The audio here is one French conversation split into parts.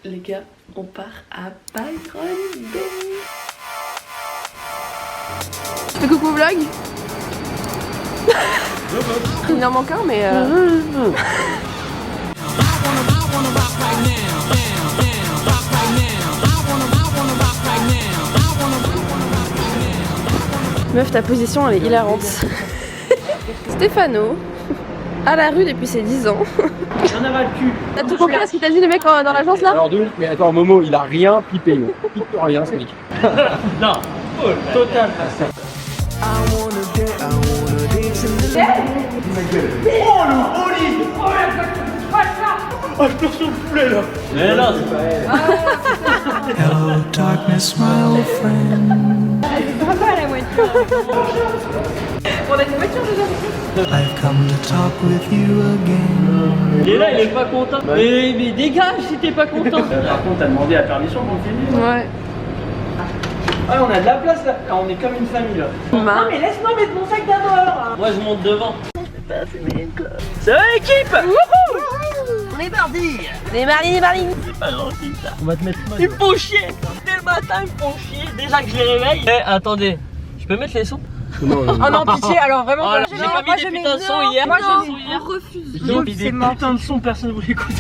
Les gars, on part à Byron Bay. Tu fais coucou vlog. Il en manque un mais Meuf, ta position elle est hilarante. Stéphano, à la rue depuis ses 10 ans. J'en avais le cul. T'as tout compris ce qu'il t'a dit le mec dans l'agence là? Alors d'où? Mais attends, Momo, il a rien pipé. Il pipe rien ce mec. Non, total. Oh, je pleure sur le poulet là. Mais non, c'est pas elle. Hello darkness, my old friend. On a une voiture déjà. I've come to talk with you again. Et là, il est pas content. Mais dégage si t'es pas content. Par contre, t'as demandé la permission pour le filmer. Ouais. Ah, on a de la place là. On est comme une famille là. Non mais laisse-moi mettre mon sac d'abord. Moi, je monte devant. Ça va l'équipe? On est mardi. C'est pas gentil ça. On va te mettre mal. Ils me font chier. Dès le matin, ils me font chier. Déjà que je les réveille. Eh, attendez. Je peux mettre les sons? Oh non, pitié, alors vraiment. Oh, j'ai pas mis des putains de sons hier. Moi, On refuse. Ils ont mis des putains de sons, personne ne voulait écouter.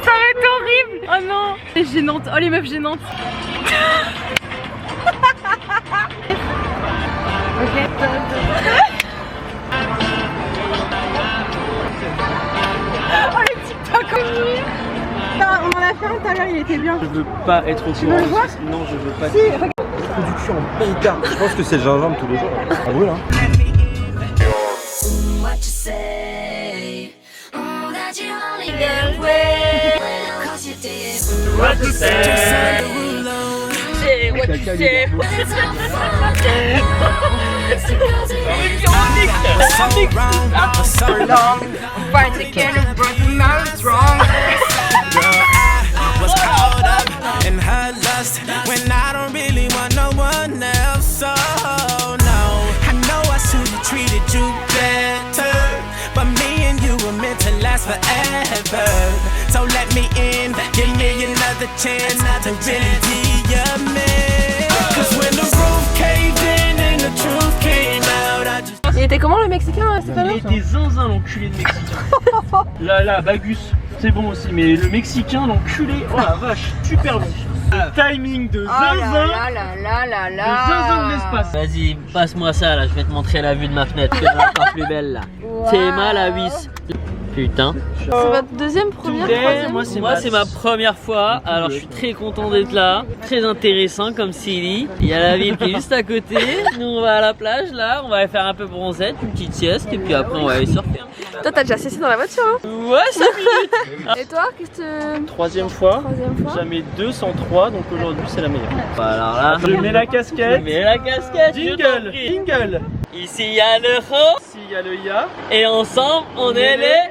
Ça va être horrible. Oh non. C'est gênante. Oh les meufs gênantes. Ok. Oh les petits tacos. On en a fait un tout à l'heure, il était bien. Je veux pas être au courant. veux le voir? Non, je veux pas. Si, regarde. Production en bêta. Je pense que c'est le gingembre tous les jours. Ça brûle hein. What you say? Oh, that you only get away. 'Cause you did. What to say? C'est what you say. So wrong for so long. Fight the killer, but now it's wrong. I was caught up in her lust when I don't really want no one else. So no, I know I should have treated you better, but me and you were meant to last forever. So let me in, give me another chance to really be your man. 'Cause when the roof caved in and the truth came out, I just Il était comment le Mexicain, Stéphano? Il était zinzin l'enculé de Mexicain. Là, Bagus, c'est bon aussi, mais le Mexicain, l'enculé, oh la vache, super bon. Le timing de zinzin. De zinzin de l'espace. Vas-y, passe-moi ça là, je vais te montrer la vue de ma fenêtre, qui est encore plus belle là. C'est mal à 8. Putain. C'est votre deuxième, première, troisième? Moi c'est ma première fois, alors je suis très content d'être là. Très intéressant comme Silly. Il y a la ville qui est juste à côté. Nous on va à la plage là, on va aller faire un peu bronzette, une petite sieste et puis après on va aller surfer. Toi t'as déjà cessé dans la voiture hein? Ouais, 5 minutes. Et toi, qu'est-ce que... Troisième fois, Troisième fois. jamais 2 sans 3, donc aujourd'hui c'est la meilleure. Alors là, Je mets la casquette. mets la casquette, je t'en Jingle, prie. jingle. Ici il y a le ro S'il y a le ya. et ensemble on est les...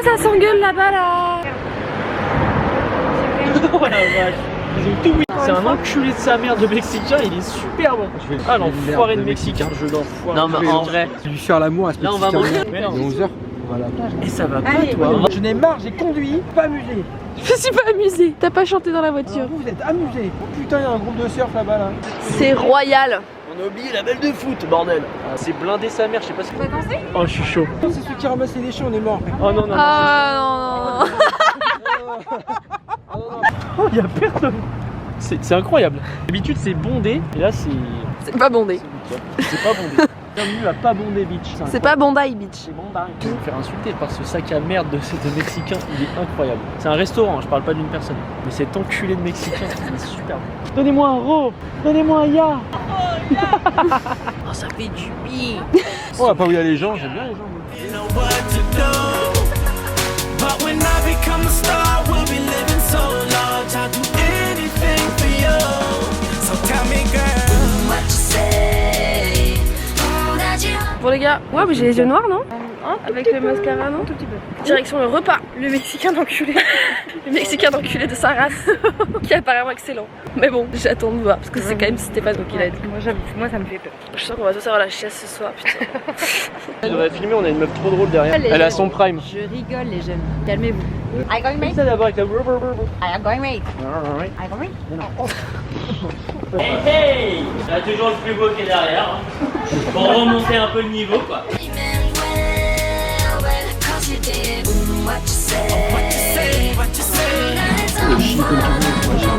Ça s'engueule là-bas là. Oh la vache. Ils ont tout. C'est un enculé de sa mère de Mexicain, il est super bon. Ah l'enfoiré de Mexicain, je l'enfoiré. Non mais en vrai, Lui faire l'amour à ce là on va manger. Mais non. Il est 11h. On va à la plage. Et ça va pas Allez. toi? Je n'ai marre, j'ai conduit, pas amusé. Je me suis pas amusée. T'as pas chanté dans la voiture. Vous êtes amusé. Oh putain, il y a un groupe de surf là-bas là. C'est royal. On a oublié la balle de foot, bordel. C'est blindé sa mère, je sais pas si. Tu vas danser? Oh je suis chaud. C'est celui qui ramasse les déchets, on est mort. Oh non non. Ah non. Oh il y a personne. C'est incroyable. D'habitude c'est bondé et là c'est C'est pas bondé. c'est pas bondé. Bienvenue à pas bondé beach. C'est pas Bondi Beach. C'est Bondi. Je vais me faire insulter par ce sac à merde de Mexicain, il est incroyable. C'est un restaurant, je parle pas d'une personne. Mais cet enculé de Mexicain, il est super bon. Donnez-moi un ro, donnez-moi un ya. Oh ça fait du bien. On va pas où il y a les gens, j'aime bien les gens. moi. you know what to do. But when I become a star, we'll be living so large. I'll do anything for you. So tell me, girl. What you say? Oh, that you Bon les gars, ouais mais j'ai les yeux noirs non? hein, avec le mascara, non? Tout petit peu. Direction le repas. Le Mexicain d'enculé. Le Mexicain d'enculé de sa race. Qui est apparemment excellent. Mais bon, j'attends de voir parce que c'est quand même Stéphano qui l'a dit. Moi, j'avoue, moi ça me fait peur. Je sens qu'on va tous avoir la chiasse ce soir, putain. On devrait filmer, on a une meuf trop drôle derrière. Elle a son prime. Je rigole les jeunes, calmez-vous. I going mate? Ça d'abord avec la. I am going mate. I going mate? Hey hey, il y a toujours le plus beau qui est derrière. Hein. Pour remonter un peu le niveau quoi.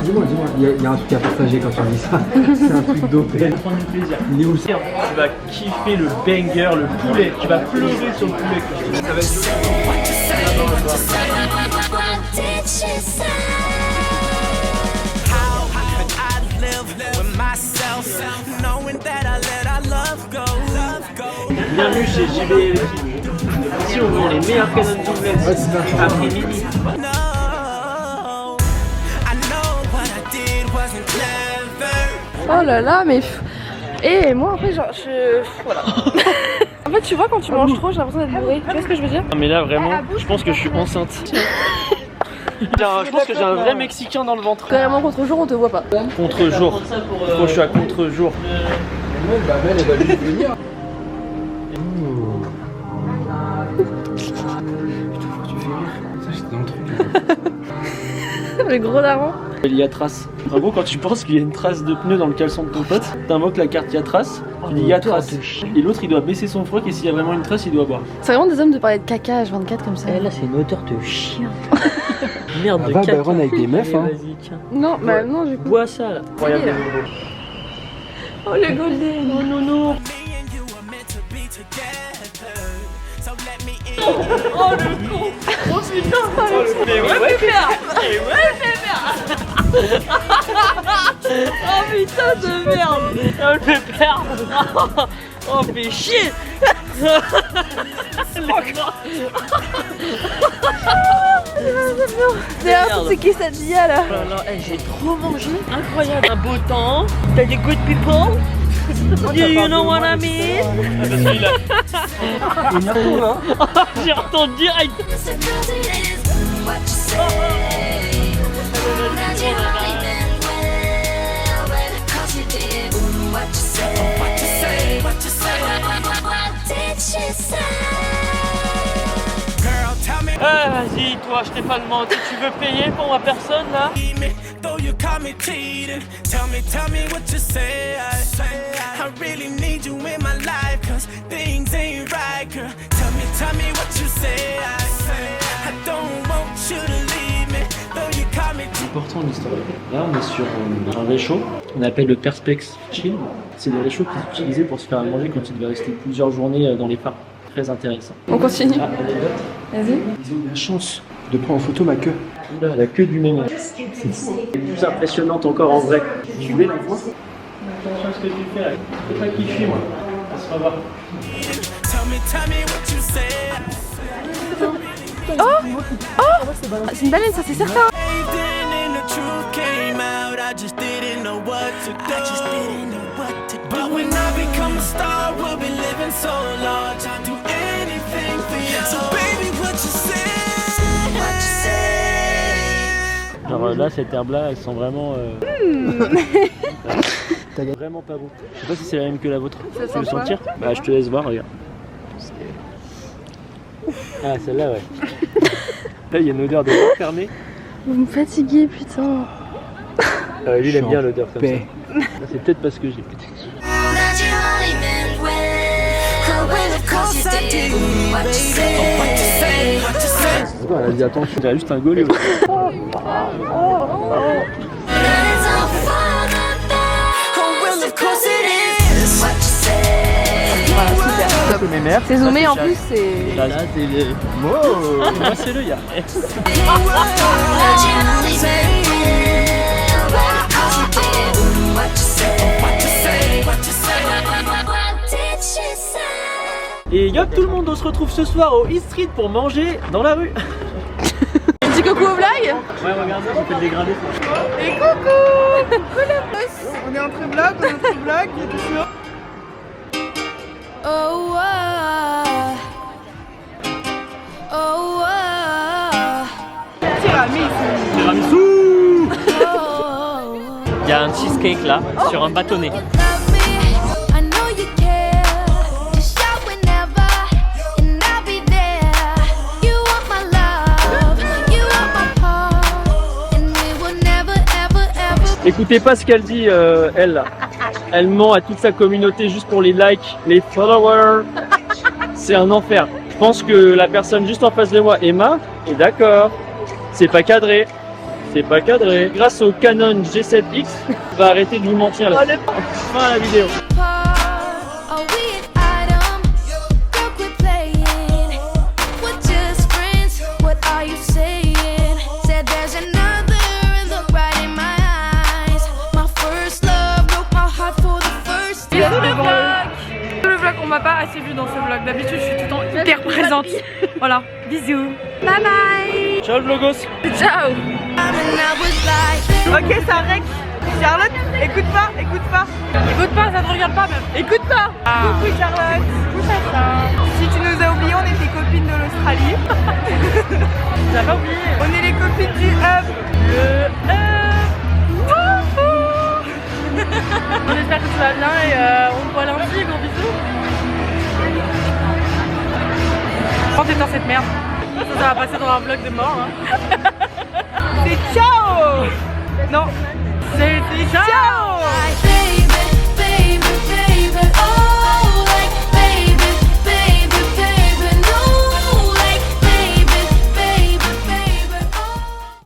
Dis-moi, il y a un truc à partager quand on dit ça. C'est un truc d'opé. Prendre du plaisir. Il est où ça? Tu vas kiffer le banger, le poulet. Tu vas pleurer sur le poulet. Ça va être bienvenue chez JB et l'équipe. Ici on vend les meilleurs canons de doublette après midi. Oh là là, mais. Et moi, en fait, genre, voilà. En fait, tu vois, quand tu manges trop, j'ai l'impression d'être bourré. Tu vois ce que je veux dire? Non, mais là, vraiment, je pense que je suis enceinte. Je pense que j'ai un vrai Mexicain dans le ventre. Carrément, contre-jour, on te voit pas. Contre-jour. Moi, je suis à contre-jour. Bah, elle va juste venir. Ça, j'étais dans le truc. Le gros daron. Il y a trace. En gros, quand tu penses qu'il y a une trace de pneu dans le caleçon de ton pote, t'invoques la carte il y a trace, tu dis il y a trace. Et l'autre, il doit baisser son froc et s'il y a vraiment une trace, il doit boire. C'est vraiment des hommes de parler de caca H24 comme ça. Là c'est une odeur de chien. Merde de Va caca. Byron avec des meufs, hein. Vas-y tiens. Non, bah non, du coup. Bois ça là. Incroyable. Oh, le golden. Oh non non. Oh, le con. Oh, putain, Mais ouais, Oh putain de merde. Oh le pépère. Oh fais chier. C'est qui cette dia là? Oh là là, j'ai trop mangé. Incroyable. Un beau temps. T'as des good people. Do you know what I mean? J'ai entendu direct. Vas-y, toi, je t'ai pas demandé, tu veux payer pour ma personne là? Important l'histoire. Là, on est sur un réchaud qu'on appelle le Perspex Chill. C'est des réchauds qu'ils utilisaient pour se faire à manger quand ils devaient rester plusieurs journées dans les phares. Très intéressant. On continue. Ah, anecdote. Vas-y. Ils ont eu la chance de prendre en photo ma queue. Oula, la queue du mémé. C'est plus impressionnante encore en vrai. Tu veux la voir? Attention à ce que tu fais là. Je sais pas qui je suis moi. On se revoit. C'est une baleine, ça c'est certain. Alors là, cette herbe-là, elle sent vraiment. Vraiment pas bon. Je sais pas si c'est la même que la vôtre. Ça Tu veux sent quoi? sentir? Bah, je te laisse voir, regarde. Ah, celle-là, ouais. Là, il y a une odeur de porc fermé. Vous me fatiguez, putain. Ah ouais, lui, il aime bien l'odeur comme ça. Paix. C'est peut-être parce que j'ai plus de texture. Elle a dit attention, il y a juste un gaulé. C'est zoomé en plus, c'est. Là, c'est le. Wow, moi, c'est le ya. Et yop tout le monde, on se retrouve ce soir au East Street pour manger dans la rue. Petit coucou aux blagues. Ouais, regarde, on fait le dégradé. Et coucou. Coucou la bosse. On est entre blagues, il y a tout ça. Oh, Oh, Tiramisu. oh. Il y a un cheesecake là, sur un bâtonnet. Love me, I know you care. Just shout whenever, and I'll be there. You want my love, you want my heart, and we will never, ever, ever. Écoutez pas ce qu'elle dit, elle là. Elle ment à toute sa communauté juste pour les likes, les followers. C'est un enfer. Je pense que la personne juste en face de moi, Emma, est d'accord. C'est pas cadré. C'est pas cadré. Grâce au Canon G7X, on va arrêter de vous mentir là. Fin à la vidéo. Are we an item? Girl, quit playing. We're just friends. What are you saying? Said there's another look right in my eyes. My first love broke my heart for the first time. Le vlog, on m'a pas assez vu dans ce vlog. D'habitude, je suis tout le temps hyper présente. Voilà, bisous. Bye bye. Ciao le vlogos. Ciao. And I was like, Ok, ça rec. Charlotte, écoute pas, écoute pas. Écoute pas, ça te regarde pas même. Écoute pas. Coucou Charlotte. Si tu nous as oubliés, on est tes copines de l'Australie. T'as pas oublié. On est les copines du hub. Le J'espère que tu vas bien et on te voit lundi, gros bisous. Prends tes dans cette merde. Ça va passer dans un vlog de mort. Hein. C'est ciao. Non. C'est ciao.